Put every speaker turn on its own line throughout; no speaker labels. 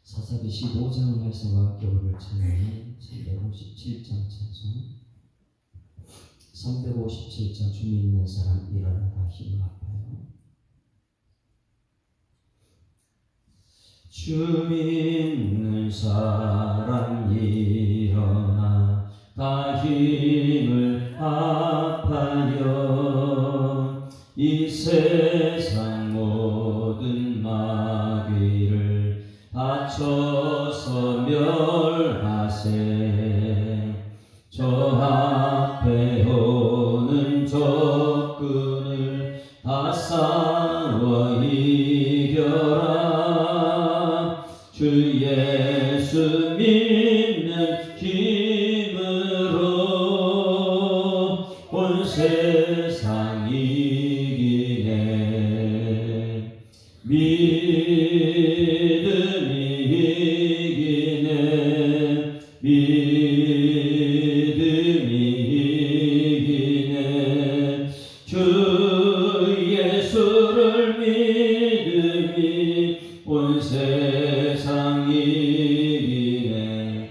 사사기 15장 말씀과 함께 부를 찬양은 357장 찬송. 357장 주 믿는 사람 일어나다 힘을 아파요. 주 믿는 사람 일어나 다 힘을 아파요. 이 세상 모든 마귀를 다쳐서 멸하세. 저 앞에 오는 적군을 다 싸워 이겨라. 주 예수 믿는 힘으로 온 세상 이기네. 믿음이 이기네. 믿음이 이기네. 주 예수를 믿음이 온 세상 이기네.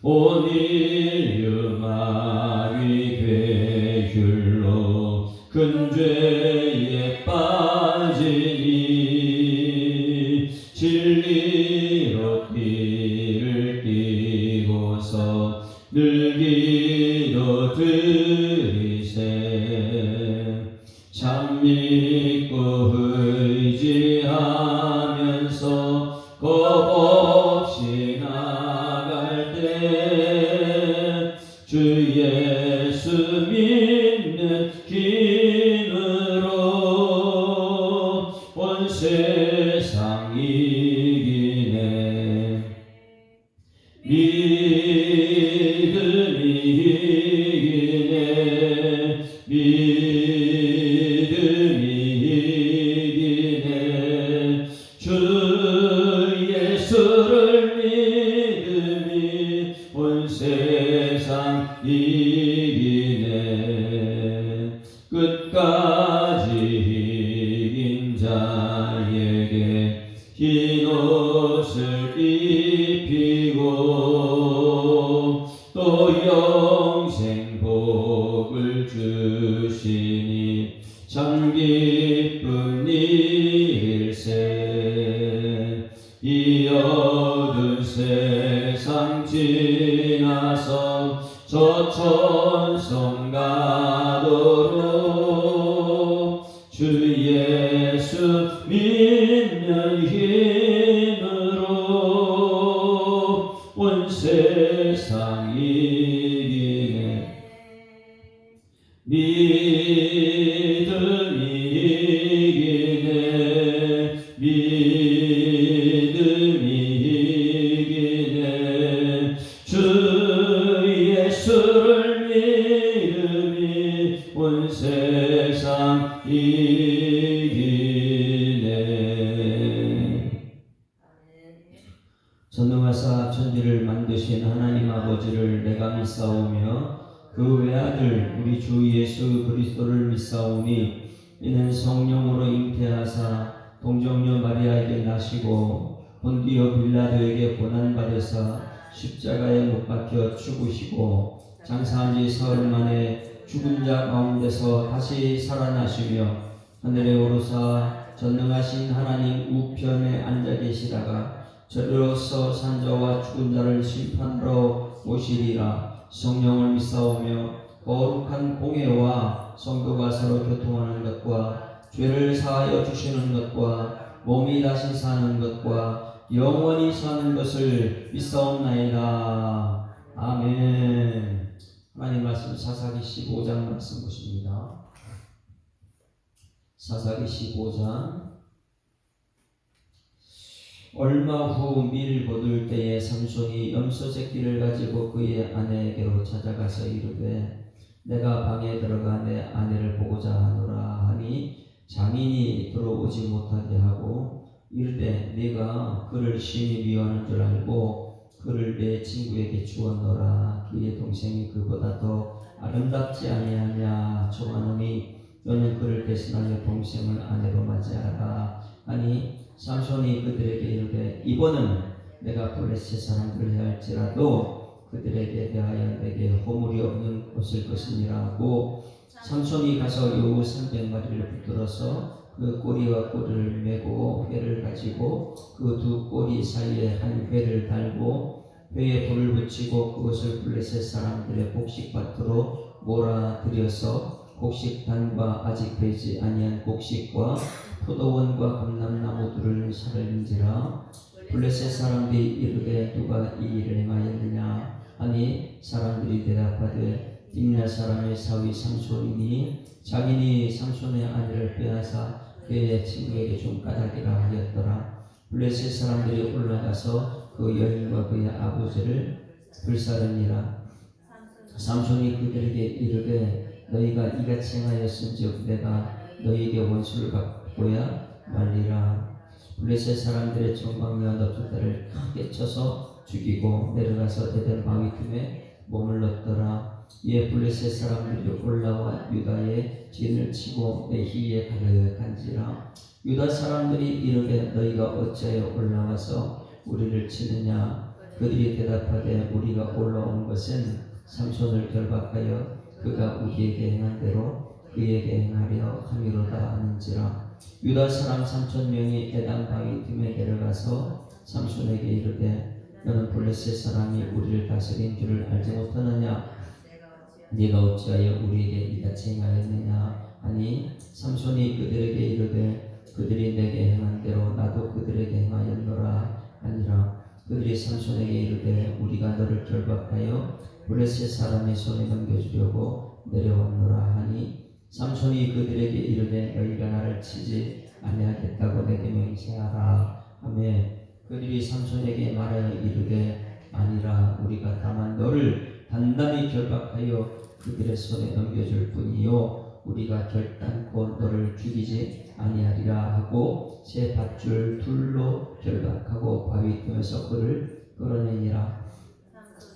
온 인류 마귀 괴휼로 큰 죄에 빠지니 진리로 띠를 띠고서 늘 기도 드리세. 참 믿고 의지하면서 겁없이 나갈 때 주 예수 믿는 힘으로 온 세상 이기네. 믿음이 이기네. 믿음이 이기네. 주 예수를 믿음이 온 세상 이기네. 끝까지 이긴 자에게 흰 옷을 입히고 또 영생 복을 주시니 참 기쁜 일세. 이 어두운 세상 지나서 저 천성 가도록 주 예수 믿는 힘으로 온 세상 이기네. 믿음이 이기네. 믿음이 이기네. 주 예수를 믿음이 온 세상 이기네. 전능하사 천지를 만드신 하나님 아버지를 내가 믿사오며 그 외아들 우리 주 예수 그리스도를 믿사오니 이는 성령으로 잉태하사 동정녀 마리아에게 나시고 본디오 빌라도에게 고난받으사 십자가에 못 박혀 죽으시고 장사한 지 사흘 만에 죽은 자 가운데서 다시 살아나시며 하늘에 오르사 전능하신 하나님 우편에 앉아 계시다가 저리로서 산자와 죽은 자를 심판하러 오시리라. 성령을 믿사오며 거룩한 공예와 성도가 서로 교통하는 것과 죄를 사하여 주시는 것과 몸이 다시 사는 것과 영원히 사는 것을 믿사옵나이다. 아멘. 하나님 말씀 사사기 15장 말씀 보십니다. 사사기 15장. 얼마 후 밀 거둘 때에 삼손이 염소 새끼를 가지고 그의 아내에게로 찾아가서 이르되 내가 방에 들어가 내 아내를 보고자 하노라 하니 장인이 들어오지 못하게 하고 이르되 네가 그를 심히 미워하는 줄 알고 그를 내 친구에게 주었노라. 그의 동생이 그보다 더 아름답지 아니하냐. 청하노니 너는 그를 대신하여 동생을 아내로 맞이하라 하니 삼손이 그들에게 이르되 이번은 내가 블레셋 사람들을 해할지라도 그들에게 대하여 내게 허물이 없는 것일 것이니라 하고 삼손이 가서 여우 300마리를 붙들어서 그 꼬리와 꼬리를 메고 회를 가지고 그 두 꼬리 사이에 한 회를 달고 회에 불을 붙이고 그것을 블레셋 사람들의 곡식밭으로 몰아들여서 곡식단과 아직 되지 아니한 곡식과 포도원과 감람나무들을 살은지라. 블레셋 사람들이 이르되 누가 이 일을 행하였느냐 하니 사람들이 대답하되 딥냐 사람의 사위 삼손이니 자기니 삼손의 아내를 빼앗아 그의 친구에게 좀 까닭이라 하였더라. 블레셋 사람들이 올라가서 그 여인과 그의 아버지를 불사르니라. 삼손이 그들에게 이르되 너희가 이같이 행하였은즉 내가 너희에게 원수를 갚고야 말리라. 블레셋 사람들의 정방녀 넙두다를 크게 쳐서 죽이고 내려가서 에덴 바위 틈에 머물렀더라. 이에 블레셋 사람들이 올라와 유다의 진을 치고 내희에 가득한지라. 유다 사람들이 이르되 너희가 어찌하여 올라와서 우리를 치느냐. 그들이 대답하되 우리가 올라온 것은 삼손을 결박하여 그가 우리에게 행한 대로 그에게 행하려 함이로다 하는지라. 유다 사람 3,000명이 에단 바위 틈에 내려가서 삼손에게 이르되 너는 블레셋 사람이 우리를 다스린 줄을 알지 못하느냐. 네가 어찌하여 우리에게 이같이 행하였느냐 하니 삼손이 그들에게 이르되 그들이 내게 행한 대로 나도 그들에게 행하였노라 하니라. 그들이 삼손에게 이르되 우리가 너를 결박하여 블레셋 사람의 손에 넘겨주려고 내려왔노라 하니 삼손이 그들에게 이르되 너희가 나를 치지 아니하겠다고 내게 맹세하라 하며 그들이 삼손에게 말하여 이르되 아니라 우리가 다만 너를 단단히 결박하여 그들의 손에 넘겨줄 뿐이요 우리가 결단코 너를 죽이지 아니하리라 하고 새 밧줄 둘로 결박하고 바위 틈에서 그를 끌어내니라.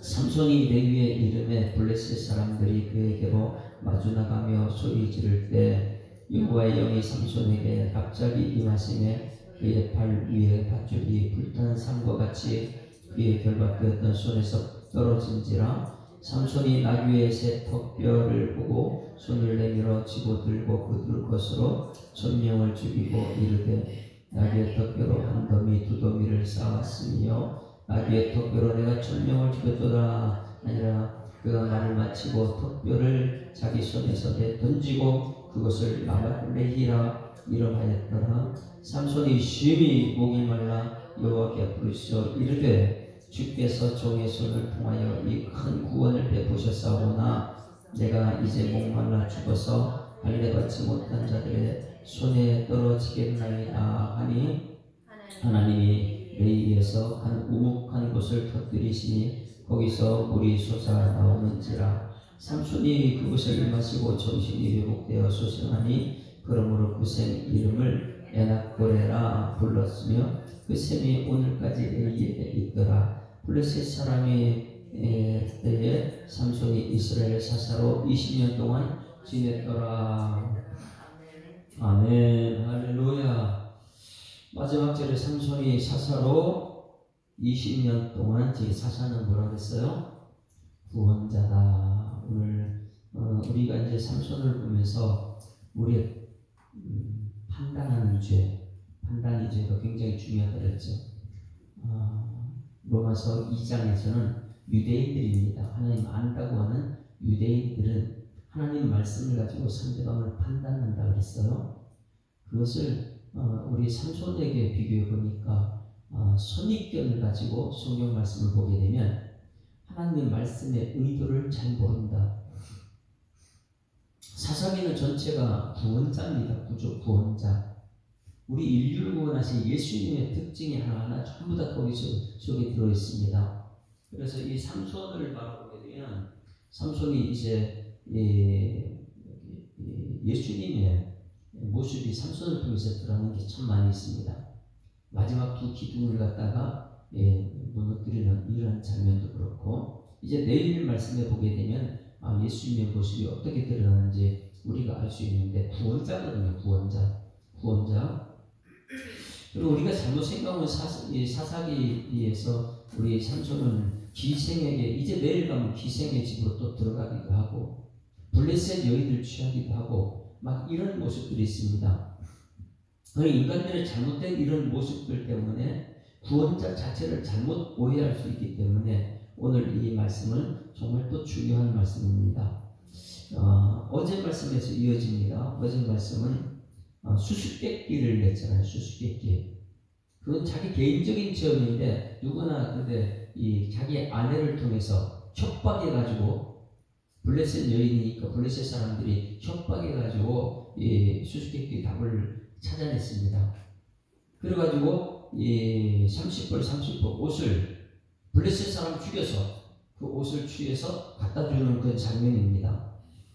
삼손이 레위에 이름에 블레셋 사람들이 그에게로 마주 나가며 소리 지를 때 여호와의 영이 삼손에게 갑자기 임하시매 그의 팔 위에 밧줄이 불타는 삶과 같이 그의 결박되었던 손에서 떨어진지라. 삼손이 나귀의 새 턱뼈를 보고 손을 내밀어 쥐고 들고 그들 것으로 1,000명을 죽이고 이르되 나귀의 턱뼈로 한 더미 두 더미를 쌓았으며 나귀의 턱뼈로 내가 1,000명을 죽였도다 아니라 그가 말을 마치고 턱뼈를 자기 손에서 던지고 그것을 라mat레히라 이름하였더라. 삼손이 심히 목이 말라 여호와께 부르시어 이르되 주께서 종의 손을 통하여 이 큰 구원을 베푸셨사오나 내가 이제 목말라 죽어서 할례받지 못한 자들의 손에 떨어지겠나이다 하니 하나님이 레위에서 한 우묵한 곳을 터뜨리시니 거기서 물이 솟아 나오는지라. 삼손이 그곳을 일마시고 정신이 회복되어 소생하니 그러므로 그 샘 이름을 에낙고레라 불렀으며 그 샘이 오늘까지 레위에 있더라. 블레셋 사람이 때에 삼손이 이스라엘 사사로 20년 동안 지냈더라. 아멘. 할렐루야. 마지막 절에 삼손이 사사로 20년 동안 제 사사는 뭐라 그랬어요? 구원자다. 오늘 우리가 이제 삼손을 보면서 우리의 판단하는 죄, 판단의 죄가 굉장히 중요하다 그랬죠. 로마서 2장에서는 유대인들입니다. 하나님 안다고 하는 유대인들은 하나님 말씀을 가지고 상대방을 판단한다 그랬어요. 그것을 우리 삼손에게 비교해 보니까 선입견을 가지고 성경 말씀을 보게 되면 하나님의 말씀의 의도를 잘 모른다. 사사기는 전체가 구원자입니다. 구조 구원자. 우리 인류를 구원하신 예수님의 특징이 하나하나 전부 다 거기 속에 들어있습니다. 그래서 이 삼손을 바라보게 되면 삼손이 이제 예수님의 모습이 삼손을 통해서 드러나는 게 참 많이 있습니다. 마지막 두 기둥을 갖다가 무너뜨리는 이런 장면도 그렇고 이제 내일 말씀에 보게 되면 예수님의 모습이 어떻게 드러나는지 우리가 알 수 있는데 구원자거든요. 구원자 그리고 우리가 잘못 생각하면 이 사사기에서 우리 삼손은 기생에게 이제 내일 가면 기생의 집으로 또 들어가기도 하고 블레셋 여인을 취하기도 하고 막 이런 모습들이 있습니다. 인간들의 잘못된 이런 모습들 때문에 구원자 자체를 잘못 오해할 수 있기 때문에 오늘 이 말씀은 정말 또 중요한 말씀입니다. 어제 말씀에서 이어집니다. 어제 말씀은 수수께끼를 냈잖아요. 수수께끼. 그건 자기 개인적인 체험인데 누구나 근데 이 자기 아내를 통해서 협박해가지고 블레셋 여인이니까 블레셋 사람들이 협박해가지고 이 수수께끼 답을 찾아냈습니다. 그래가지고 이 30벌 30벌 옷을 블레셋 사람 죽여서 그 옷을 취해서 갖다 주는 그 장면입니다.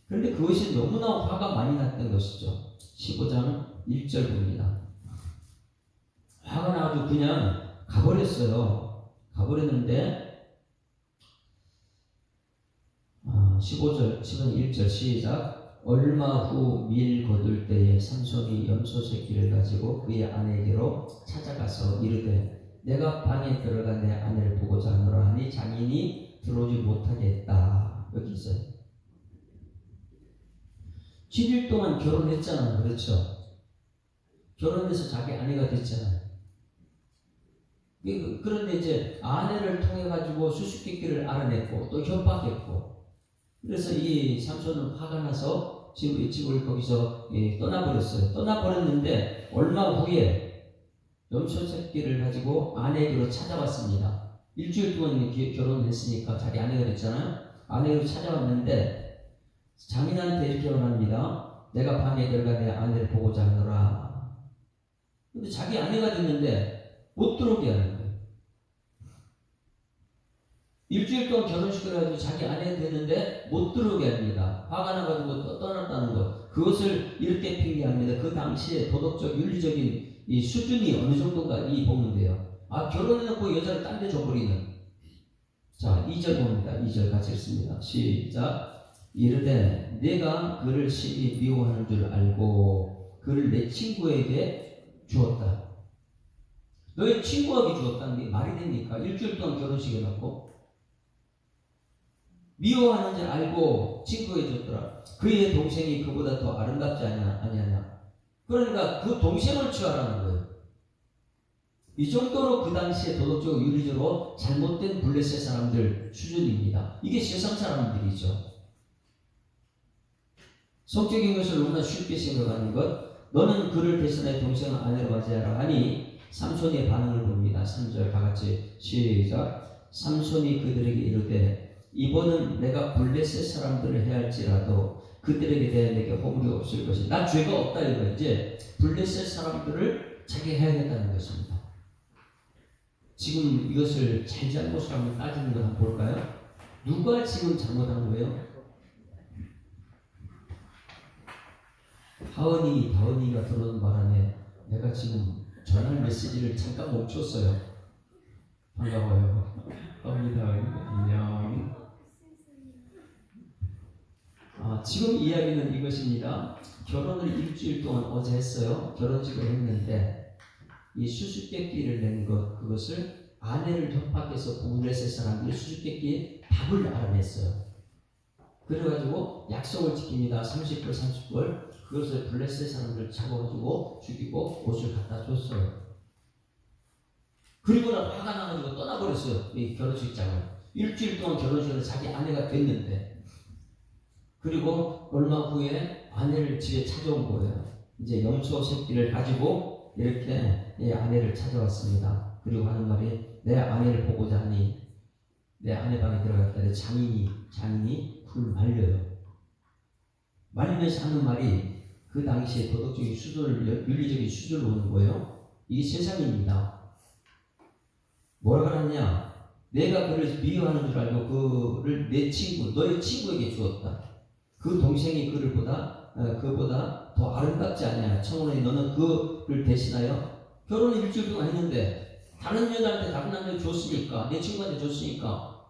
그런데 그것이 너무나 화가 많이 났던 것이죠. 15장 1절 봅니다. 화가 나가지고 그냥 가버렸어요. 가버렸는데 15장 1절 시작. 얼마 후 밀 거둘 때에 삼손이 염소 새끼를 가지고 그의 아내에게로 찾아가서 이르되 내가 방에 들어가 내 아내를 보고자 하노라 하니 장인이 들어오지 못하게 했다. 여기 있어요. 7일 동안 결혼했잖아요. 그렇죠? 결혼해서 자기 아내가 됐잖아요. 그런데 이제 아내를 통해 가지고 수수께끼를 알아냈고 또 협박했고 그래서 이 삼손은 화가 나서 집을 거기서 떠나버렸어요. 떠나버렸는데 얼마 후에 염소 새끼를 가지고 아내에게로 찾아왔습니다. 일주일 동안 결혼했으니까 자기 아내가 됐잖아요. 아내로 찾아왔는데 장인한테 이렇게 말합니다. 내가 방에 들어가 내 아내를 보고자 하노라. 근데 자기 아내가 됐는데 못 들어오게 하는 거예요. 일주일 동안 결혼식을 해가지고 자기 아내가 됐는데 못 들어오게 합니다. 화가 나가지고 떠났다는 것. 그것을 이렇게 핑계합니다. 그 당시에 도덕적, 윤리적인 이 수준이 어느 정도인가 보면 돼요. 결혼해놓고 여자를 딴 데 줘버리는. 자, 2절 봅니다. 2절 같이 읽습니다. 시작. 이르되 내가 그를 심히 미워하는 줄 알고 그를 내 친구에게 주었다. 너의 친구에게 주었다는 게 말이 됩니까? 일주일 동안 결혼식 해놓고 미워하는 줄 알고 친구에게 줬더라. 그의 동생이 그보다 더 아름답지 아니하냐. 그러니까 그 동생을 취하라는 거예요. 이 정도로 그 당시에 도덕적으로 윤리적으로 잘못된 블레셋 사람들 수준입니다. 이게 세상 사람들이죠. 성적인 것을 너무나 쉽게 생각하는 것. 너는 그를 대신하여 동생을 아내로 맞이하라 하니 삼손의 반응을 봅니다. 3절 다같이 시작. 삼손이 그들에게 이르되 이번은 내가 블레셋 사람들을 해할지라도 그들에게 대해 내게 허물이 없을 것이. 나 죄가 없다 이거. 이제 블레셋 사람들을 자기 해야겠다는 것입니다. 지금 이것을 잘못을 한번 따지는 걸 한번 볼까요? 누가 지금 잘못한 거예요? 다은이가 들어오는 바람에 내가 지금 전할 메시지를 잠깐 멈췄어요. 반가워요. 안녕. 지금 이야기는 이것입니다. 결혼을 일주일 동안 어제 했어요. 결혼식을 했는데 이 수수께끼를 낸 것, 그것을 아내를 협박해서 블레셋 사람들이 수수께끼 답을 알아냈어요. 그래가지고 약속을 지킵니다. 30벌 30벌 그것을 블레셋 사람들을 잡아가지고 죽이고 옷을 갖다 줬어요. 그리고 나 화가 나가지고 떠나버렸어요. 이 결혼식장을. 일주일 동안 결혼식을 자기 아내가 됐는데 그리고 얼마 후에 아내를 집에 찾아온 거예요. 이제 염소 새끼를 가지고 이렇게 아내를 찾아왔습니다. 그리고 하는 말이 내 아내를 보고자 하니 내 아내 방에 들어갔다. 장인이 불 말려요. 말리면서 하는 말이 그 당시에 도덕적인 수준을, 윤리적인 수준을 보는 거예요. 이게 세상입니다. 뭐라 그러냐? 내가 그를 미워하는 줄 알고 그를 내 친구, 너의 친구에게 주었다. 그 동생이 그보다 더 아름답지 않냐. 청혼이 너는 그를 대신하여 결혼을 일주일 동안 했는데 다른 여자한테 다른 남자를 줬으니까 내 친구한테 줬으니까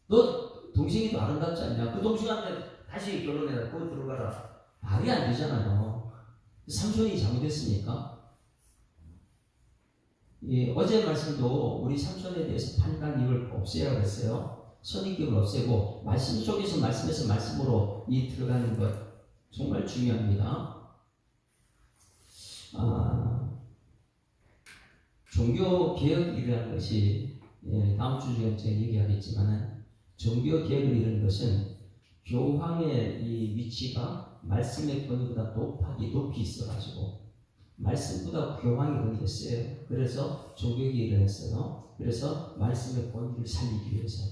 너 동생이 더 아름답지 않냐. 그 동생한테 다시 결혼해라. 그거 들어가라. 말이 안 되잖아요. 삼손이 잘못했습니까? 어제 말씀도 우리 삼손에 대해서 판단력을 없애야 그랬어요. 선입견을 없애고 말씀 속에서 말씀에서 말씀으로 들어가는 것 정말 중요합니다. 종교 개혁이라는 것이 다음 주에 제가 얘기하겠지만은 종교 개혁을 이루는 것은 교황의 이 위치가 말씀의 권위보다 높이 있어가지고 말씀보다 교황이 권위했어요. 그래서 종교개혁이 일어났어요. 그래서 말씀의 권위를 살리기 위해서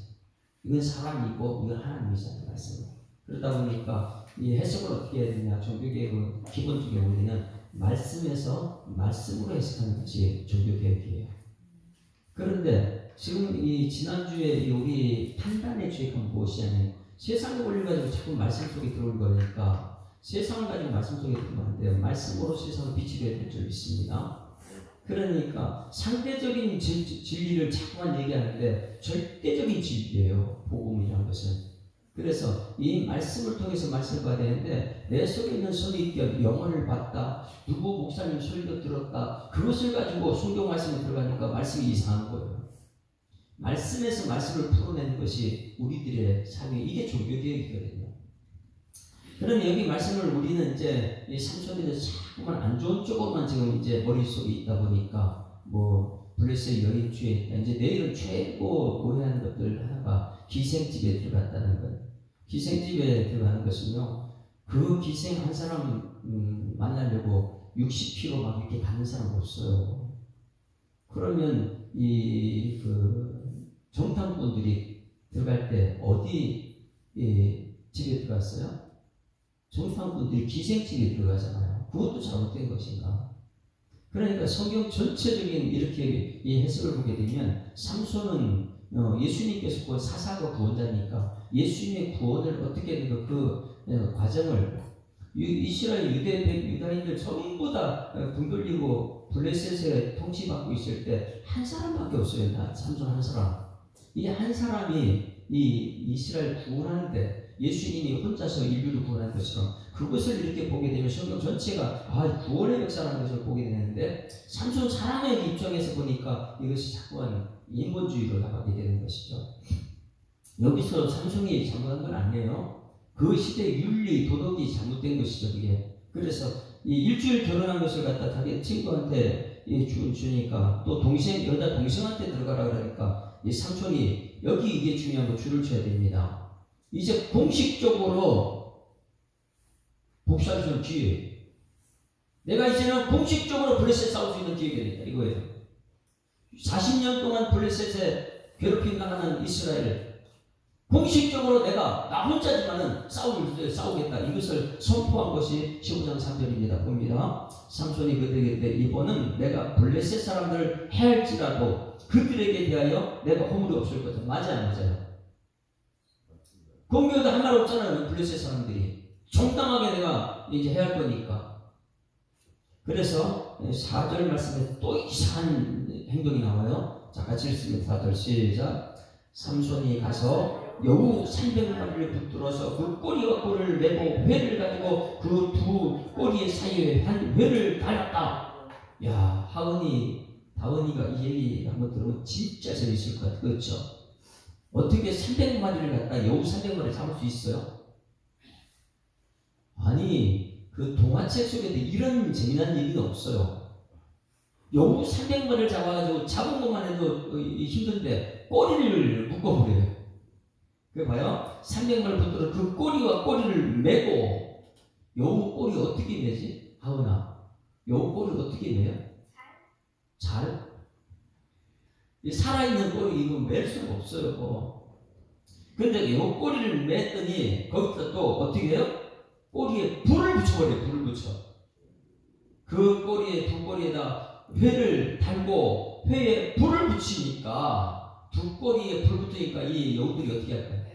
이건 사람이고 이건 하나님이잖아요. 말씀은. 그러다 보니까 이 해석을 어떻게 해야 되냐. 종교개혁은 기본적으로 우리는 말씀에서 말씀으로 해석하는 것이 종교개혁이에요. 그런데 지금 이 지난주에 우리 판단의 죄가 무엇이냐면 세상의 원리를 가지고 자꾸 말씀 속에 들어올 거니까 세상을 가지고 말씀 속에 들어오면 안 돼요. 말씀으로 세상을 비추게 될 줄 믿습니다. 그러니까 상대적인 진리를 자꾸만 얘기하는데 절대적인 진리예요. 복음이라는 것은. 그래서 이 말씀을 통해서 말씀을 봐야 되는데 내 속에 있는 선입견, 영혼을 봤다, 누구 목사님 소리도 들었다, 그것을 가지고 성경 말씀에 들어가니까 말씀이 이상한 거예요. 말씀에서 말씀을 풀어내는 것이 우리들의 삶이 이게 종교개혁이거든요. 그럼 여기 말씀을 우리는 이제 이 삼손에 대해서 자꾸만 안 좋은 쪽으로만 지금 이제 머릿속에 있다 보니까 블레셋 여인주에 이제 내일은 최고 오해하는 것들 하나가 기생집에 들어갔다는 거예요. 기생집에 들어가는 것은요, 그 기생 한 사람 만나려고 60km 막 이렇게 가는 사람 없어요. 그러면 정탐꾼들이 들어갈 때 어디 집에 들어갔어요? 정탐꾼들이 기생집에 들어가잖아요. 그것도 잘못된 것인가? 그러니까 성경 전체적인 이렇게 이 해석을 보게 되면 삼손은 예수님께서 그 사사가 구원자니까 예수님의 구원을 어떻게 되는 그 과정을 이스라엘 유다인들 전부 다 등 돌리고 블레셋에 통치받고 있을 때 한 사람밖에 없어요. 삼손 한 사람. 이 한 사람이 이 이스라엘 구원하는데 예수님이 혼자서 인류를 구원한 것처럼 그것을 이렇게 보게 되면 성경 전체가 구원의 역사라는 것을 보게 되는데 삼손 사람의 입장에서 보니까 이것이 자꾸만 인본주의로 나가게 되는 것이죠. 여기서 삼손이 잘못한 건 아니에요. 그 시대의 윤리, 도덕이 잘못된 것이죠. 그게. 그래서 이 일주일 결혼한 것을 갖다 자기 친구한테 주니까 또 여자 동생한테 들어가라 그러니까 이 삼손이 여기 이게 중요한 거 줄을 쳐야 됩니다. 이제 공식적으로 복수할 수 있는 기회. 내가 이제는 공식적으로 블레셋 싸울 수 있는 기회가 됐다. 이거예요. 40년 동안 블레셋에 괴롭힘 당하는 이스라엘. 공식적으로 내가 나 혼자지만은 싸우겠다. 이것을 선포한 것이 15장 3절입니다. 봅니다. 삼손이 그들에게 이번은 내가 블레셋 사람들을 해할지라도 그들에게 대하여 내가 허물이 없을 거다. 맞아요. 공교도 한 말 없잖아요. 블레셋 사람들이. 정당하게 내가 이제 해야 할 거니까. 그래서 4절 말씀에 또 이상한 행동이 나와요. 자, 같이 읽습니다. 4절 시작. 삼손이 가서 여우 300마리를 붙들어서 그 꼬리와 꼬리를 메고 회를 가지고 그 두 꼬리의 사이에 한 회를 달았다. 야, 다은이가 이 얘기 한번 들으면 진짜 재밌을 것 같아요. 그렇죠? 어떻게 300마리를 갖다 여우 300마리 잡을 수 있어요? 아니, 그 동화책 속에도 이런 재미난 얘기는 없어요. 여우 300마리를 잡아가지고 잡은 것만 해도 힘든데 꼬리를 묶어버려요. 그래 봐요. 300마리를 붙들어 그 꼬리와 꼬리를 메고 여우 꼬리 어떻게 매지? 하은아, 여우 꼬리를 어떻게 매요? 잘? 살아있는 꼬리 이거 맬 수가 없어요. 근데 여우 꼬리를 맸더니 거기다 또 어떻게 해요? 꼬리에 불을 붙여버려요. 불을 붙여. 그 꼬리에 두 꼬리에다 회를 달고 회에 불을 붙이니까 두 꼬리에 불 붙으니까 이 여우들이 어떻게 할까요?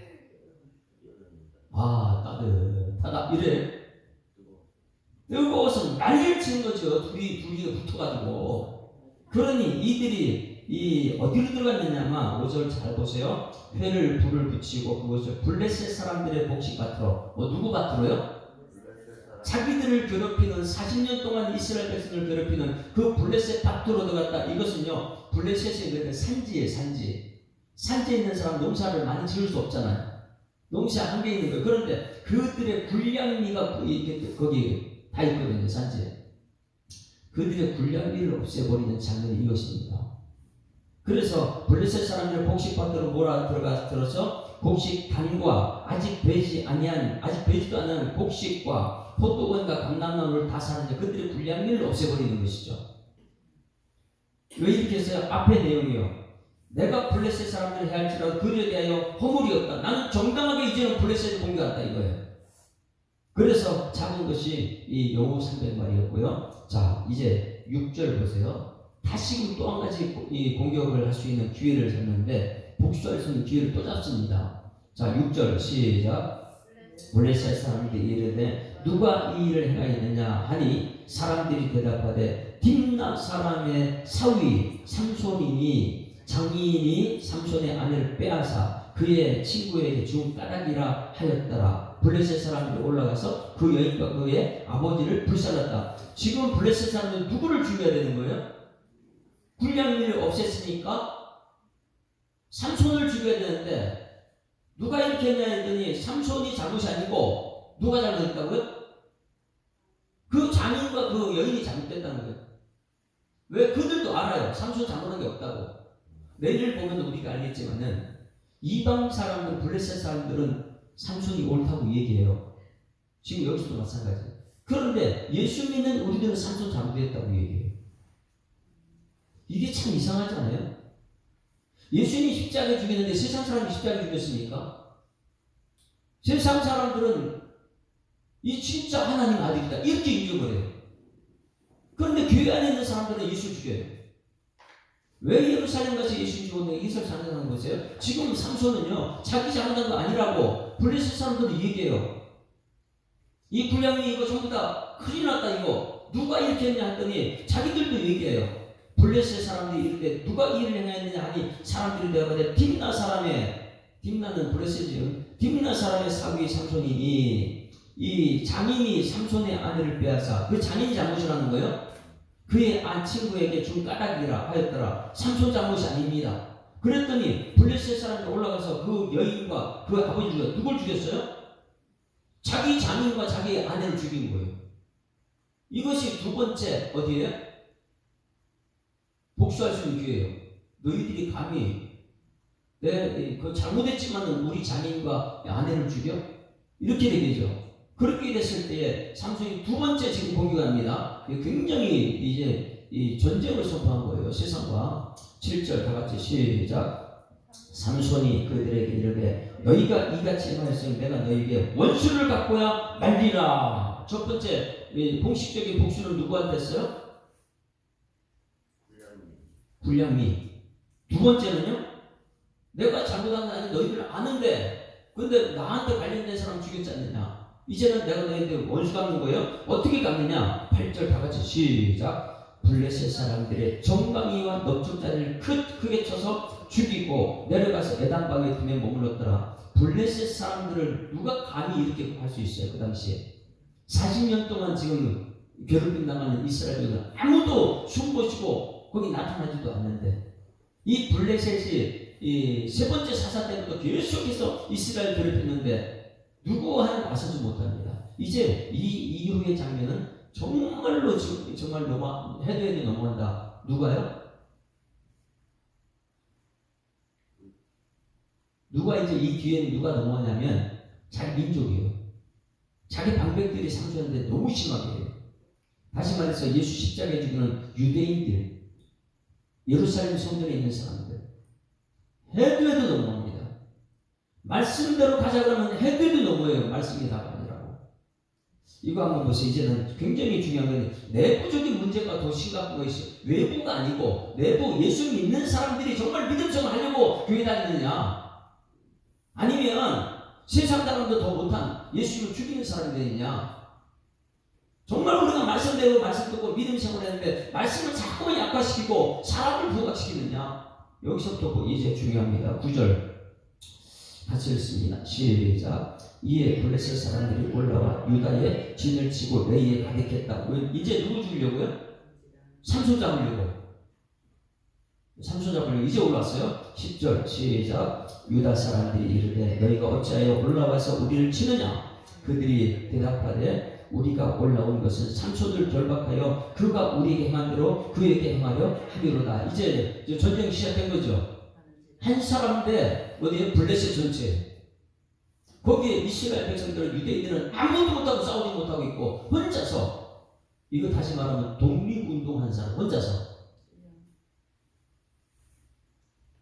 따뜻하다 이래. 뜨거워서 난리를 치는 거죠. 둘이 붙어가지고. 그러니 이들이 어디로 들어갔느냐면 5절 잘 보세요. 회를 불을 붙이고 그것을 블레셋 사람들의 복식 밭으로. 누구 밭으로요? 자기들을 괴롭히는 40년 동안 이스라엘 백성을 괴롭히는 그 블레셋 밭으로 들어갔다. 이것은요, 블레셋의 산지예요. 산지에 있는 사람 농사를 많이 지을 수 없잖아요. 농사 한 개 있는 거예요. 그런데 그들의 군량미가 거기 다 있거든요. 산지에. 그들의 군량미를 없애버리는 장면이 이것입니다. 그래서 블레셋 사람들 곡식밭으로 들어서 곡식단과 아직 배지도 않은 곡식과 포도원과 감람나무를 다 사는데 그들의 군량미를 없애버리는 것이죠. 왜 이렇게 했어요? 앞에 내용이요. 내가 블레셋 사람들을 해할지라도 그들에 대하여 허물이 없다. 나는 정당하게 이제는 블레셋을 공격한다 이거예요. 그래서 잡은 것이 이 여우 300마리였고요. 자, 이제 6절 보세요. 다시금 또 한 가지 이 공격을 할 수 있는 기회를 잡는데 복수할 수 있는 기회를 또 잡습니다. 자, 6절 시작. 블레셋 사람들이 이르되 누가 이 일을 행하였느냐 하니 사람들이 대답하되 딥나 사람의 사위 삼손이니 장인이 삼손의 아내를 빼앗아 그의 친구에게 준 까닭이라 하였더라. 블레셋 사람들이 올라가서 그 여인과 그의 아버지를 불살랐다. 지금 블레셋 사람들은 누구를 죽여야 되는 거예요? 군량미를 없앴으니까 삼손을 죽여야 되는데 누가 이렇게 했냐 했더니 삼손이 잘못이 아니고 누가 잘못했다고요? 그 장인과 그 여인이 잘못됐다는 거예요. 왜? 그들도 알아요. 삼손 잘못한 게 없다고. 내일 보면 우리가 알겠지만은 이방 사람들, 블레셋 사람들은 삼손이 옳다고 얘기해요. 지금 여기서도 마찬가지. 그런데 예수 믿는 우리들은 삼손 잘못했다고 얘기해요. 이게 참 이상하지 않아요? 예수님이 십자가에 죽였는데 세상 사람이 십자가에 죽였습니까? 세상 사람들은 이 진짜 하나님 아들이다 이렇게 인정을 해요. 그런데 교회 안에 있는 사람들은 예수 죽여요. 왜 예루살렘 가서 예수 죽었는데 이스라엘 잘못하는 거세요? 지금 삼손은요 자기 잘못한 거 아니라고 블레셋 사람들이 얘기해요. 이 군량미 이거 전부 다 큰일 났다 이거 누가 이렇게 했냐 했더니 자기들도 얘기해요. 블레셋 사람들이 이렇게 누가 일을 행하였느냐 하니 사람들이 대답하되 딥나는 블레셋이요. 딥나 사람의 사위 삼손이니 이 장인이 삼손의 아내를 빼앗아 그 장인이 잘못이라는 거예요. 그의 친구에게 준 까닭이라 하였더라. 삼손 잘못이 아닙니다. 그랬더니 블레셋 사람들이 올라가서 그 여인과 그 아버지 죽였어요. 누굴 죽였어요? 자기 장인과 자기 아내를 죽인 거예요. 이것이 두 번째 어디에요? 복수할 수 있는 기회예요. 너희들이 감히 그 잘못했지만은 우리 장인과 아내를 죽여? 이렇게 되겠죠. 그렇게 됐을 때에 삼손이 두 번째 지금 공격합니다. 굉장히 이제 이 전쟁을 선포한 거예요. 세상과 7절 다 같이 시작. 삼손이 그들에게 이르되 너희가 이같이 행하였으니 내가 너희에게 원수를 갚고야 말리라. 첫 번째 공식적인 복수는 누구한테 했어요? 군량미. 두 번째는요? 내가 잘못한 건 아니 너희들 아는데 근데 나한테 관련된 사람 죽였지 않느냐. 이제는 내가 너희들 원수 갚는 거예요. 어떻게 갚느냐. 8절 다 같이 시작. 블레셋 사람들의 정강이와 넓적자리를 크게 쳐서 죽이고 내려가서 에단방의 틈에 머물렀더라. 블레셋 사람들을 누가 감히 이렇게 할 수 있어요? 그 당시에 40년 동안 지금 괴롭힘 당하는 이스라엘은 아무도 숨보시고 거기 나타나지도 않는데 이 블레셋이 이 세 번째 사사 때부터 계속해서 이스라엘 괴롭혔는데 누구 하나 나서지 못합니다. 이제 이 이후의 장면은 정말로 정말 해도 넘어간다. 누가요? 누가 이제 이 뒤에는 누가 넘어가냐면 자기 민족이에요. 자기 방백들이 상주하는데 너무 심하게 해요. 다시 말해서 예수 십자가에 죽이는 유대인들, 예루살렘 성전에 있는 사람들 해도 넘어갑니다. 말씀대로 가자 그러면 해도 넘어요. 말씀이 다가 아니라고. 이거 한번 보세요. 이제는 굉장히 중요한 건 내부적인 문제가 더 심각한 것이 외부가 아니고 내부 예수 믿는 사람들이 정말 믿음 생활하려고 교회 다니느냐 아니면 세상 사람도 더 못한 예수를 죽이는 사람이 되느냐. 정말 우리가 말씀대로 말씀 듣고 믿음 생활하는데 말씀을 자꾸만 약화시키고 사람을 부각시키느냐. 여기서부터 이제 중요합니다. 9절 같이 읽습니다. 시작. 이에 블레셋 사람들이 올라와 유다의 진을 치고 레이에 가득했다. 이제 누구 죽이려고요? 삼손 잡으려고. 삼손 잡으려고 이제 올라왔어요. 10절 시작. 유다 사람들이 이르되 너희가 어찌하여 올라와서 우리를 치느냐? 그들이 대답하되 우리가 올라온 것은 삼손을 결박하여 그가 우리에게 행한 대로 그에게 행하려 하기로다. 이제 전쟁이 시작된 거죠. 한 사람 대 어디에 블레셋 전체. 거기에 이스라엘 백성들은 유대인들은 아무것도 못하고 싸우지 못하고 있고 혼자서, 이거 다시 말하면 독립운동한 사람 혼자서.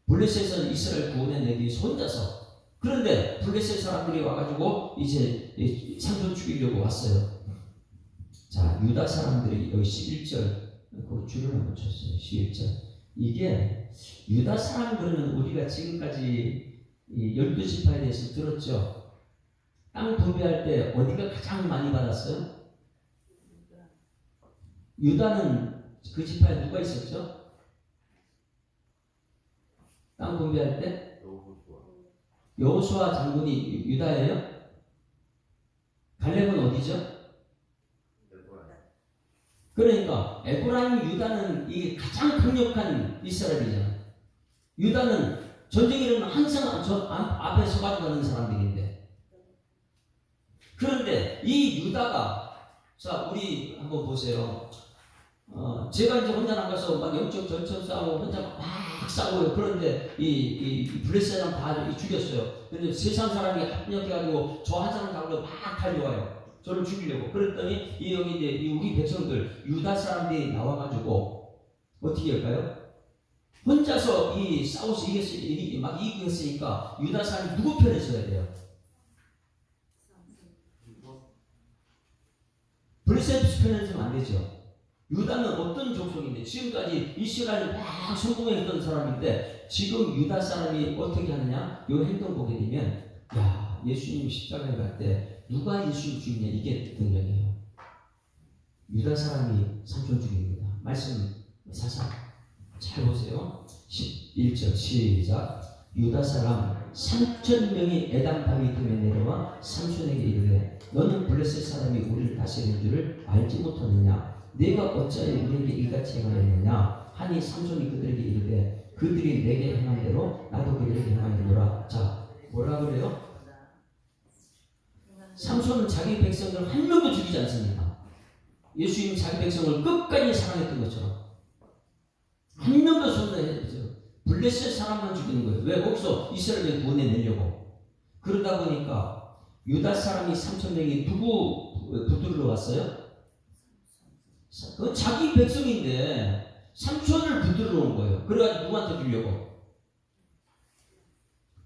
블레셋은 이스라엘 구원해내기 위해서 혼자서. 그런데 블레셋 사람들이 와가지고 이제 삼손 죽이려고 왔어요. 자, 유다 사람들이 여기 11절 그 줄을 한번 쳤어요. 11절. 이게 유다 사람들은 우리가 지금까지 이 12지파에 대해서 들었죠. 땅 분배할 때 어디가 가장 많이 받았어요? 유다는 그 지파에 누가 있었죠? 땅 분배할 때? 여호수아 장군이 유다예요? 갈렙은 어디죠? 그러니까 에브라임 유다는 이 가장 강력한 이스라엘이잖아요. 유다는 전쟁이 일어나면 항상 앞에 서가지고 가는 사람들인데, 그런데 이 유다가, 자 우리 한번 보세요. 제가 이제 혼자 나가서 막 영적 전천 싸우고 혼자 막 싸워요. 그런데 이 블레셋 사람 다 죽였어요. 근데 세상 사람이 합력해가지고 저 한 사람 잡으려고 막 달려와요. 저를 죽이려고. 그랬더니 여기 이제 우리 백성들 유다 사람들이 나와가지고 어떻게 할까요? 혼자서 이 싸워서 막 이기고 했으니까 유다 사람이 누구 편에 서야 돼요? 블레셋 편에 서면 안 되죠. 유다는 어떤 족속인데, 지금까지 이스라엘을 막 성공했던 사람인데 지금 유다 사람이 어떻게 하느냐? 이 행동 보게 되면, 야, 예수님 십자가에 갈 때 누가 예수님 죽이냐, 이게 등장해요. 유다 사람이 삼손 죽입니다. 말씀 사상 잘 보세요. 11절 시작. 유다 사람 3,000명이 에담 바위 틈에 내려와 삼손에게 이르되 너는 블레셋 사람이 우리를 다스리는 줄을 알지 못하느냐? 내가 어찌하여 우리에게 이같이 행하였느냐 하니 삼손이 그들에게 이르되 그들이 내게 행한 대로 나도 그들에게 행하였노라. 자, 뭐라 그래요? 삼손은 자기 백성들 한 명도 죽이지 않습니까? 예수님 자기 백성을 끝까지 사랑했던 것처럼 한 명도 손대지. 블레셋 사람만 죽이는 거예요. 왜? 거기서 이스라엘을 구원해내려고. 그러다 보니까 유다 사람이 3,000명이 누구 붙들러 왔어요? 그 자기 백성인데 삼손을 붙들러 온 거예요. 그래가지고 누구한테 주려고?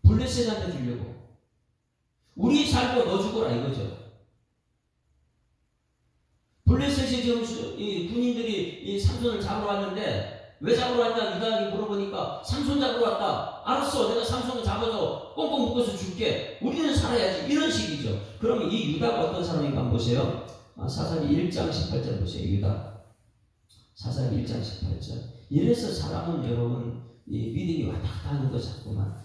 블레셋한테 주려고. 우리 살고 너 죽어라 이거죠. 블레셋이 지금 이 군인들이 이 삼손을 잡으러 왔는데 왜 잡으러 왔냐? 유다에게 물어보니까 삼손 잡으러 왔다. 알았어, 내가 삼손을 잡아서 꽁꽁 묶어서 줄게. 우리는 살아야지. 이런 식이죠. 그러면 이 유다가 어떤 사람인가 한번 보세요. 사사기 1장 18절 보세요. 유다 사사기 1장 18절. 이래서 사람은 여러분 이 믿음이 왔다 갔다 하는 거 자꾸만.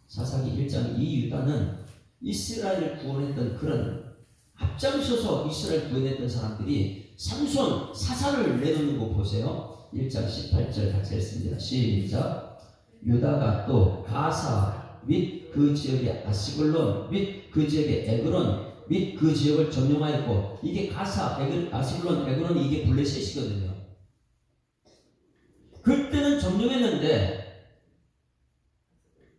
사사기 1장 이 유다는 이스라엘을 구원했던 그런 앞장서서 이스라엘 구원했던 사람들이 삼손 사사를 내놓는 거 보세요. 1장 18절 같이 했습니다. 시작. 유다가 또 가사 및 그 지역의 아스글론 및 그 지역의 에그론 및 그 지역을 점령하였고, 이게 가사, 아스글론, 에그론이 이게 블레셋이거든요. 그때는 점령했는데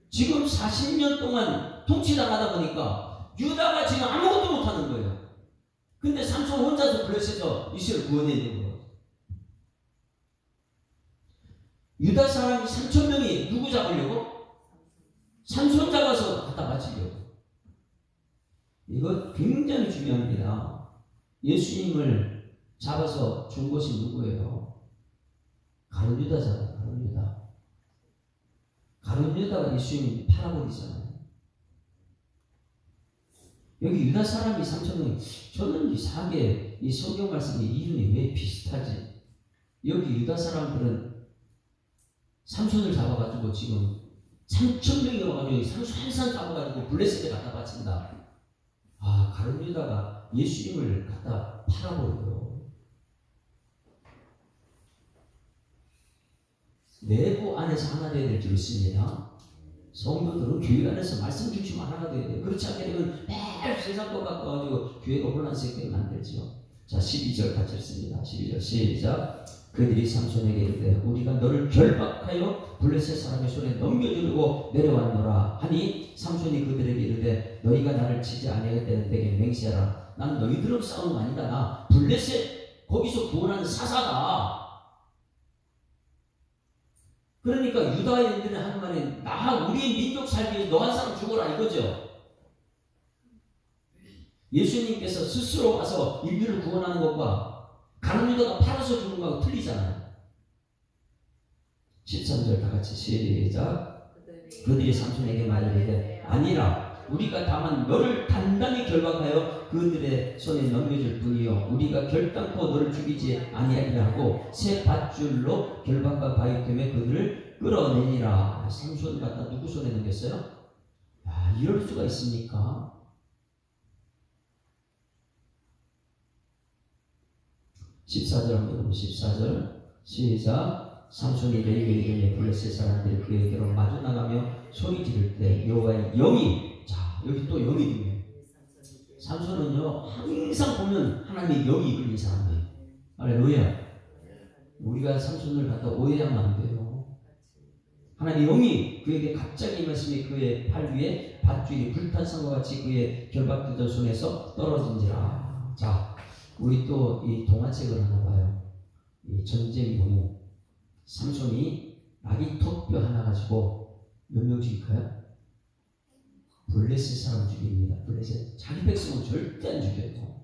지금 40년 동안 통치당하다 보니까 유다가 지금 아무것도 못하는 거예요. 근데 삼손 혼자서 블레셋에서 이스라엘 구원해야 되는 거예요. 유다 사람이 3,000명이 누구 잡으려고? 삼손 잡아서 갖다 바치려고. 이거 굉장히 중요합니다. 예수님을 잡아서 준 것이 누구예요? 가룟 유다잖아요. 가룟 유다. 가룟 유다가 예수님 팔아버리잖아요. 여기 유다 사람이 3,000명. 저는 이상하게 이 성경 말씀의 이름이 왜 비슷하지? 여기 유다 사람들은 삼손을 잡아가지고 지금 3,000명이 와가지고 상수 한산 잡아가지고 블레셋에 갖다 바친다. 아, 가룟 유다가 예수님을 갖다 팔아버려요. 내부 안에서 하나 되어야 될 줄 믿습니다. 성도들은 교회 안에서 말씀 중심 하나가 되어야 돼요. 그렇지 않게 되면 매일 세상 것 같아가지고 교회가 혼란스럽게 만들죠. 자, 12절 같이 읽습니다. 12절 시작. 그들이 삼손에게 이르되 우리가 너를 결박하여 블레셋 사람의 손에 넘겨주려고 내려왔노라 하니 삼손이 그들에게 이르되 너희가 나를 치지 아니하겠다는 데게 맹세하라. 난 너희들하고 싸우는 거 아니다. 나 블레셋 거기서 구원하는 사사다. 그러니까 유다인들은 하는 말이 나 우리 민족 살기 위해 너 한 사람 죽어라 이거죠. 예수님께서 스스로 와서 인류를 구원하는 것과 가룟 유다가 팔아서 죽는 거하고 틀리잖아요. 13절 다 같이 시작. 그들이 삼손에게 말하되 아니라 우리가 다만 너를 단단히 결박하여 그들의 손에 넘겨줄 뿐이요 우리가 결단코 너를 죽이지 아니하리라 하고 새 밧줄로 결박과 바위 때문에 그들을 끌어내니라. 삼손을 갖다 누구 손에 넘겼어요? 야, 이럴 수가 있습니까? 14절 한번 보면 14절 시작. 삼손이 레위의 이름에 블레셋 사람들이 그에게로 마주 나가며 소리 지를 때 여호와의 영이, 자 여기 또 영이 있네요. 삼손은요 항상 보면 하나님의 영이 이끌린 사람이에요. 할렐루야. 우리가 삼손을 갖다 오해하면 안 돼요. 하나님의 영이 그에게 갑자기 임하심이 그의 팔 위에 밧줄이 불탄 상과 같이 그의 결박되던 손에서 떨어진지라. 자, 우리 또 이 동화책을 하나 봐요. 이 전쟁 영웅 삼손이 아기 턱뼈 하나 가지고 몇 명 죽일까요? 블레셋 사람 죽입니다. 블레셋 자기 백성은 절대 안 죽여요.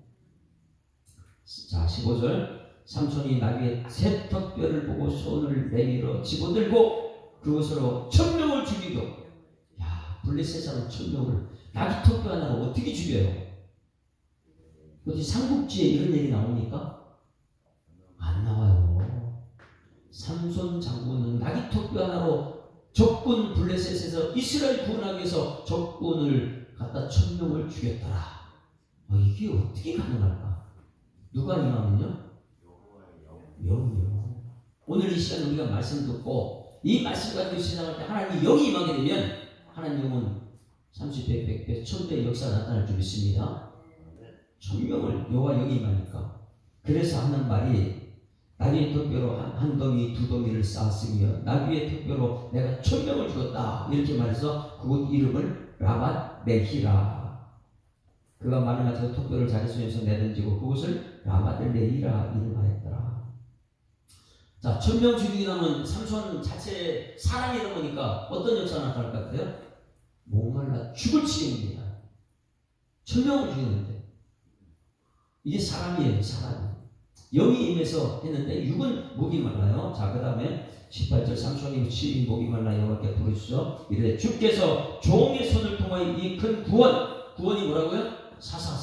자, 15절 삼손이 나귀의 새 턱뼈를 보고 손을 내밀어 집어들고 그것으로 1,000명을 죽이고, 야, 블레셋 사람 1,000명을 나귀 턱뼈 하나로 어떻게 죽여요? 어디 삼국지에 이런 얘기 나옵니까? 안 나와요. 삼손 장군은 나귀 턱뼈 하나로 적군 블레셋에서 이스라엘 구원하기 위해서 적군을 갖다 1,000명을 죽였더라. 이게 어떻게 가능할까? 누가 임하면요? 영이요. 오늘 이 시간 우리가 말씀 듣고 이 말씀 가지고 시작할 때 하나님 영이 임하게 되면 하나님 영은 30배, 100배, 1000배의 역사가 나타날 줄 믿습니다. 1,000명을 여호와 영이 임하니까. 그래서 하는 말이 나귀의 턱뼈로 한 덩이 두 덩이를 쌓았으며 나귀의 턱뼈로 내가 1,000명을 죽었다 이렇게 말해서 그곳 이름을 라맛 레히라. 그가 말을 가지고 턱뼈를 자기 손에서 내던지고 그곳을 라맛 레히라 이름하였더라. 자, 1,000명 죽이기 나면 삼손 자체 사람이 이러니까 어떤 역사가 나타날 것 같아요? 목말라 죽을 지경입니다. 1,000명을 죽였는데 이게 사람이에요. 사람. 영이 임해서 했는데 육은 목이 말라요. 자, 그 다음에 18절 삼손이 시인 목이 말라 여호와께 부르시죠. 이르되 주께서 종의 손을 통하여 이 큰 구원이 뭐라고요? 사사.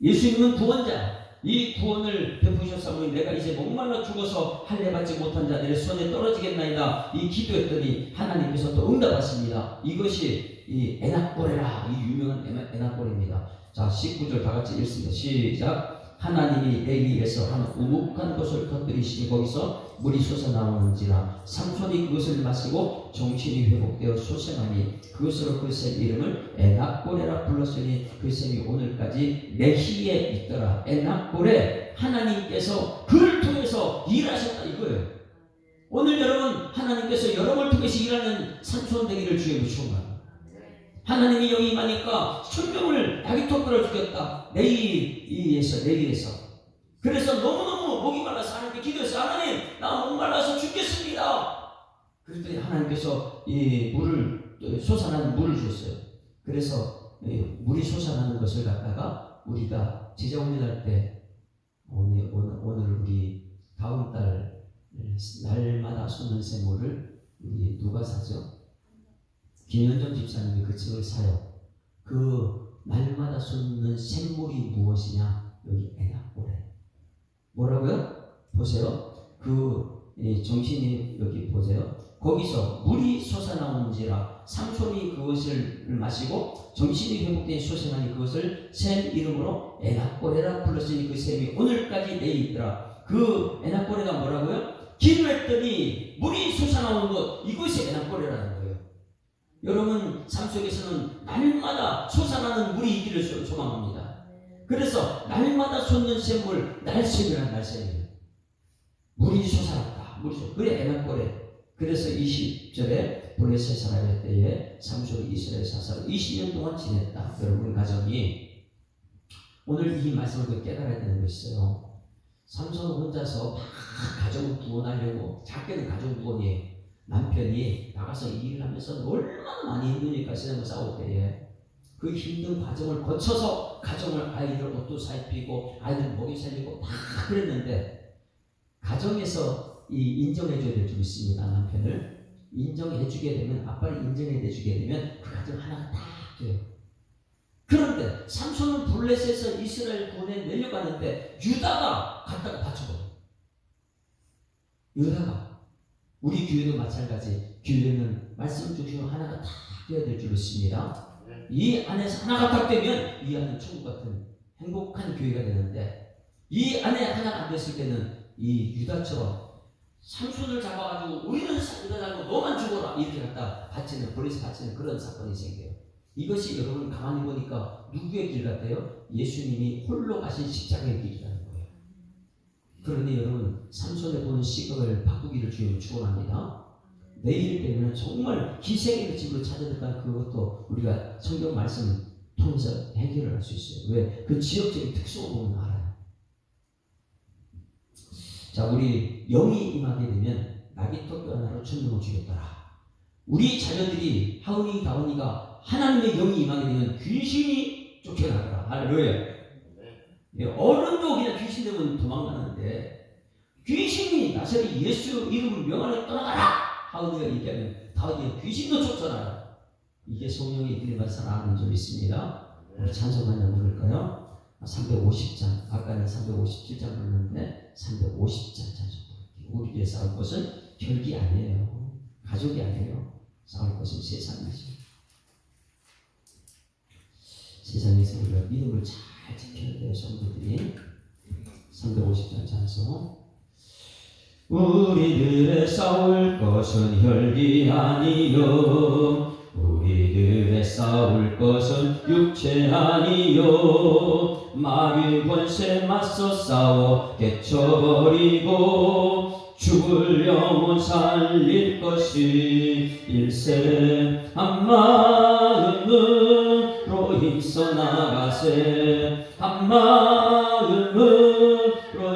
예수님은 구원자. 이 구원을 베푸셨사오니 내가 이제 목말라 죽어서 할례 받지 못한 자들의 손에 떨어지겠나이다. 이 기도했더니 하나님께서 또 응답하십니다. 이것이 이 에낙고레라, 이 유명한 에낙고레입니다. 자, 19절 다 같이 읽습니다. 시작. 하나님이 레위에서 한 우묵한 곳을 터뜨리시니 거기서 물이 솟아나오는지라 삼손이 그것을 마시고 정신이 회복되어 소생하니 그것으로 그 샘 이름을 에낙고레라 불렀으니 그 샘이 오늘까지 레히에 있더라. 에낙고레, 하나님께서 그를 통해서 일하셨다 이거예요. 오늘 여러분 하나님께서 여러분을 통해서 일하는 삼손 되기를 주의 축원합니다. 하나님이 영이 임하니까 1,000명을 나귀 턱뼈로 죽였다. 레위에서. 그래서 너무너무 목이 말라서 하나님께 기도했어요. 하나님, 나 목 말라서 죽겠습니다. 그랬더니 하나님께서 이 물을, 솟아나는 물을 주셨어요. 그래서 물이 솟아나는 것을 갖다가 우리가 제자훈련할 때 오늘 우리 다음 달 날마다 솟는 샘물을 우리 누가 사죠? 김현정 집사님이 그 책을 사요. 그 날마다 쏟는 샘물이 무엇이냐? 여기 에낙고레. 뭐라고요? 보세요. 그 정신이 여기 보세요. 거기서 물이 솟아나 솟아나온지라. 삼손이 그것을 마시고 정신이 회복된 소생하니 그것을 샘 이름으로 에나꼬레라 불렀으니 그 샘이 오늘까지 내에 있더라. 그 에나꼬레가 뭐라고요? 기도했더니 물이 솟아나오는 것, 이것이 에나꼬레라는 거예요. 여러분 삶 속에서는 날마다 솟아나는 물이 있기를 소망합니다. 그래서 날마다 솟는 샘물, 날샘이란 날샘이에요. 물이 솟아났다. 물이 솟. 그래 에나꼬레. 그래서 20절에 블레셋 사람의 때에 삼손이 이스라엘 사사로 20년 동안 지냈다. 여러분 가정이 오늘 이 말씀을 깨달아야 되는 거 있어요. 삼손은 혼자서 막 가정을 구원하려고, 작게는 가정 구원이에요. 남편이 나가서 일을 하면서 얼마나 많이 힘드니까 세상과 싸울 때에 그 힘든 과정을 거쳐서 가정을, 아이들 옷도 살피고 아이들 먹이 살리고 다 그랬는데, 가정에서 이 인정해줘야 될 줄 있습니다. 남편을 인정해주게 되면, 아빠를 인정해주게 되면 그 가정 하나가 딱 돼요. 그런데 삼손은 블레셋에서 이스라엘 구원에 내려가는데 유다가 갔다가 다쳐버려요. 유다가, 우리 교회도 마찬가지. 교회는 말씀 중심으로 하나가 딱 되어야 될 줄 믿습니다. 이 안에서 하나가 딱 되면 이 안은 천국 같은 행복한 교회가 되는데, 이 안에 하나가 안 됐을 때는 이 유다처럼 삼손을 잡아가지고 우리는 살려달라고 너만 죽어라 이렇게 갖다 바치는, 버리서 바치는 그런 사건이 생겨요. 이것이 여러분 가만히 보니까 누구의 길 같아요? 예수님이 홀로 가신 십자가의 길이라는 거예요. 그러니 여러분 삼손에 보는 시각을 바꾸기를 주님은 축원합니다. 내일 되면 정말 희생의 집으로 찾아들까, 그것도 우리가 성경 말씀 통해서 해결을 할 수 있어요. 왜? 그 지역적인 특성을 보면 알아요. 자, 우리 영이 임하게 되면 나귀 턱뼈 하나로 천명을 죽였더라. 우리 자녀들이 하은이 다은이가 하나님의 영이 임하게 되면 귀신이 쫓겨나더라. 할렐루야. 어른도 그냥 귀신 되면 도망가는데, 귀신이 나사렛 예수 이름을 명하여 떠나가라 하은이가 얘기하면 다은이가 귀신도 쫓아나라. 이게 성령의 인을 받은 사람인 줄 믿습니다. 우리 찬송 한장 부를까요? 350장, 아까는 357장 불렀는데 350장 찬송 부를게요. 우리 위해 싸울 것은 혈기 아니에요. 가족이 아니에요. 싸울 것은 세상이죠. 세상에서 우리가 믿음을 잘 지켜야 돼요. 성도들이. 350장 찬송. 우리들의 싸울 것은 혈기 아니요, 우리들의 싸울 것은 육체 아니요, 마귀 권세 맞서 싸워 깨쳐버리고 죽을 영혼 살릴 것이 일세. 한 마음으로 힘써 나가세, 한 마음으로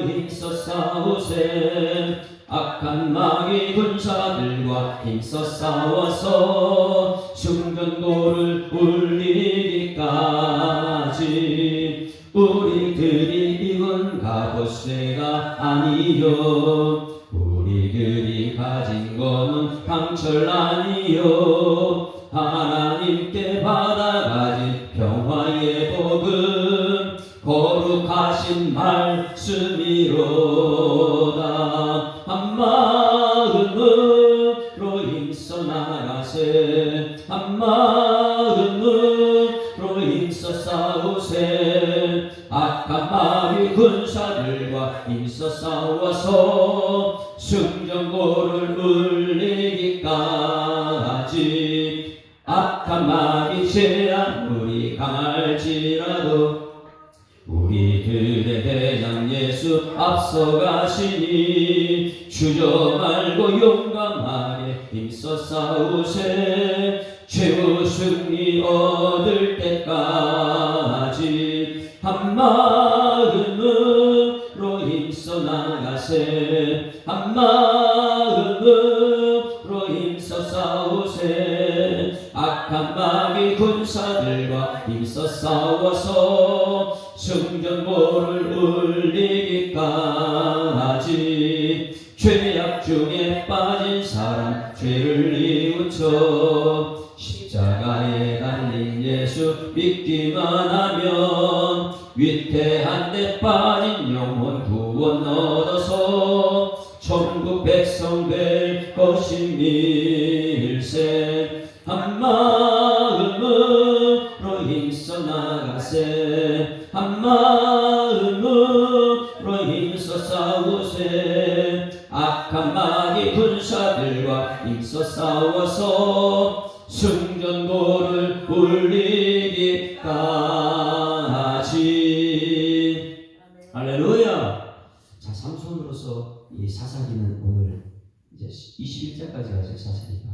힘써 싸우세. 악한 마귀 군사들과 힘써 싸워서 승전도를 울리기까지. 우리들이 이건 값어치가 아니요, 우리들이 가진 것은 강철 아니요, 하나님께 받아가진 평화의 복음 거룩하신 말씀이로다. 한 마음으로 힘써 나가세, 한 마음으로 힘써 싸우세. 악한 마귀 군사들과 힘써 싸워서 승전고를 울리기까지. 악한 마귀 제한 우리 강할지라도 우리들의 대장 예수 앞서가시니 주저 말고 용감하게 힘써 싸우세. 최후 승리 얻을 때까지. 한 마음으로 힘써 나가세, 한 마음으로 힘써 싸우세. 악한 마귀 군사들과 힘써 싸워서 승전보를 울리기까지. 죄악 중에 빠진 사람 죄를 뉘우쳐 십자가에 달린 예수 믿기만 하면 위태한 데 빠진 영혼 구원 얻어서 천국 백성 될 것이 오십일세 한 마음으로 힘써 나가세 한 마음으로 힘써 싸우세 악한 마귀 군사들과 힘써 싸워서 승전보를 울리기까지. 할렐루야. 자, 삼손으로서 이 사사기는 오늘 이제 21장까지 가죠. 사사기가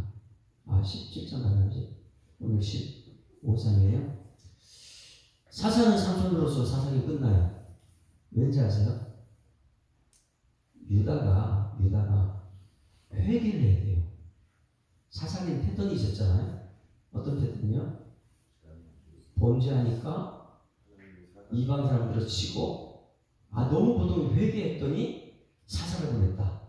17장 가나지 오늘 15장이에요. 사사는 삼손으로서 사사기 끝나요. 왠지 아세요? 유다가 회개를 해야 돼요. 사사기는 패턴이 있었잖아요. 어떤 패턴이요? 범죄하니까 이방 사람들을 치고 너무 보통 회개했더니 사사를 보냈다.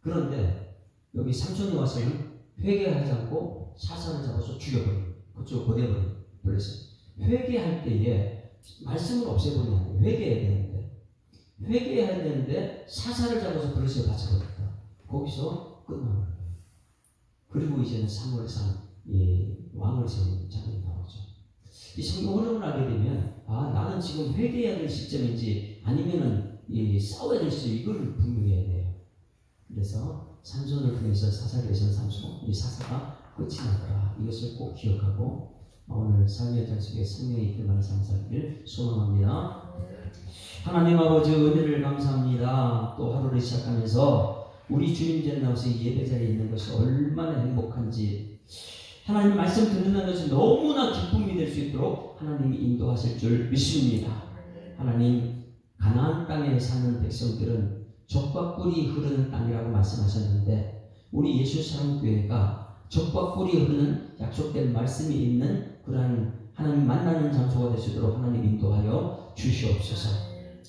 그런데 여기 삼손이 와서는 회개하지 않고 사사를 잡아서 죽여버려요. 그쪽으로 보내버렸어요. 회개할 때에 말씀을 없애버리면 안 돼요. 회개해야 되는데 사사를 잡아서 그릇에 바쳐버렸다. 거기서 끝나는 거예요. 그리고 이제는 사무엘상 왕을 세우는 장면이 나오죠. 이 성경 흐름을 알게 되면 나는 지금 회개해야 될 시점인지 아니면은 싸워야 될 시점 이걸 분명히 해야 돼요. 그래서 삼손을 통해서 사사를 내신 삼손 이 사사가 끝이 나더라. 이것을 꼭 기억하고 오늘 삶의 장 속에 생명이 있게 많은 삶 살기를 소망합니다. 하나님 아버지 은혜를 감사합니다. 또 하루를 시작하면서 우리 주님 전에 나와서 예배 자리에 있는 것이 얼마나 행복한지 하나님 말씀 듣는다는 것이 너무나 기쁨이 될 수 있도록 하나님이 인도하실 줄 믿습니다. 하나님 가나안 땅에 사는 백성들은 젖과 꿀이 흐르는 땅이라고 말씀하셨는데 우리 예수사랑교회가 젖과 꿀이 흐르는 약속된 말씀이 있는 그러한 하나님 만나는 장소가 될 수 있도록 하나님 인도하여 주시옵소서.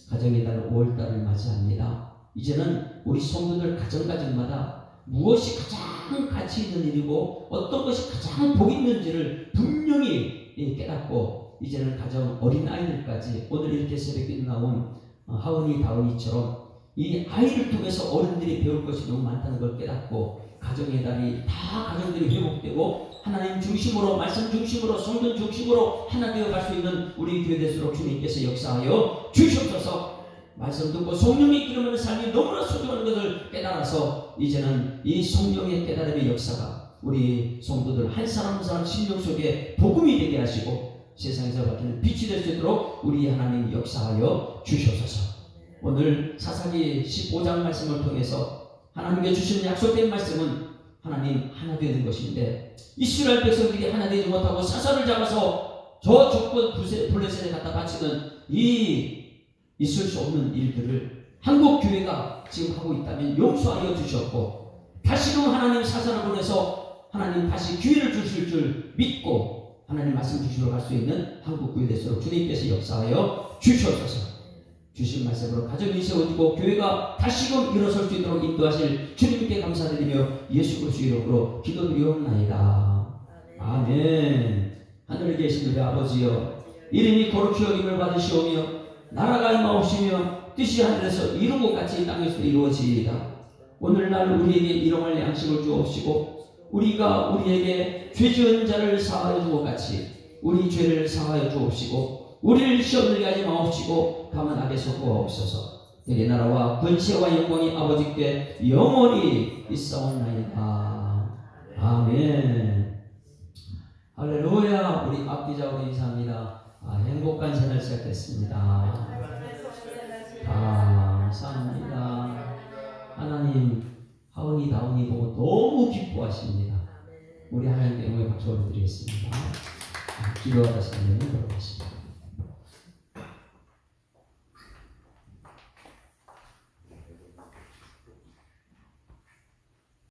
가정의 달 5월달을 맞이합니다. 이제는 우리 성도들 가정마다 무엇이 가장 가치 있는 일이고 어떤 것이 가장 복 있는지를 분명히 깨닫고 이제는 가정 어린아이들까지 오늘 이렇게 새벽에 나온 하은이 다은이처럼 이 아이를 통해서 어른들이 배울 것이 너무 많다는 걸 깨닫고 가정의 달이 다 가정들이 회복되고 하나님 중심으로 말씀 중심으로 성전 중심으로 하나 되어 갈 수 있는 우리 교회 될수록 주님께서 역사하여 주시옵소서. 말씀 듣고 성령의 기름하는 삶이 너무나 소중한 것을 깨달아서 이제는 이 성령의 깨달음의 역사가 우리 성도들 한 사람 한 사람 심령 속에 복음이 되게 하시고 세상에서 밝히는 빛이 될 수 있도록 우리 하나님 역사하여 주시옵소서. 오늘 사사기 15장 말씀을 통해서 하나님께 주시는 약속된 말씀은 하나님 하나 되는 것인데 이스라엘 백성들이 하나 되지 못하고 사사를 잡아서 저 족보 블레셋에 갖다 바치는 있을 수 없는 일들을 한국 교회가 지금 하고 있다면 용서하여 주셨고 다시금 하나님 사사를 보내서 하나님 다시 기회를 주실 줄 믿고 하나님 말씀 주시러 갈 수 있는 한국 교회 될수록 주님께서 역사하여 주시옵소서. 주신 말씀으로 가정이 세워지고 교회가 다시금 일어설 수 있도록 인도하실 주님께 감사드리며 예수 그리스도 이름으로 기도드리옵나이다. 아멘. 하늘에 계신 우리 아버지여 이름이 거룩히 여김을 받으시오며 나라가 임하옵시며 뜻이 하늘에서 이룬 것 같이 이 땅에서 이루어지이다. 오늘날 우리에게 일용할 양식을 주옵시고 우리가 우리에게 죄 지은 자를 사하여 준 것 같이 우리 죄를 사하여 주옵시고 우리를 시험 들게 하지 마옵시고 다만 악에서 구하옵소서. 내게 나라와 권세와 영광이 아버지께 영원히 있사옵나이다. 아멘. 할렐루야. 우리 앞뒤자로 인사합니다. 행복한 새날 시작됐습니다. 감사합니다. 하나님 하은이 다운이 보고 너무 기뻐하십니다. 우리 하나님께 영광의 박수 올려드리겠습니다. 기도하다 시간에는 들어가십니다.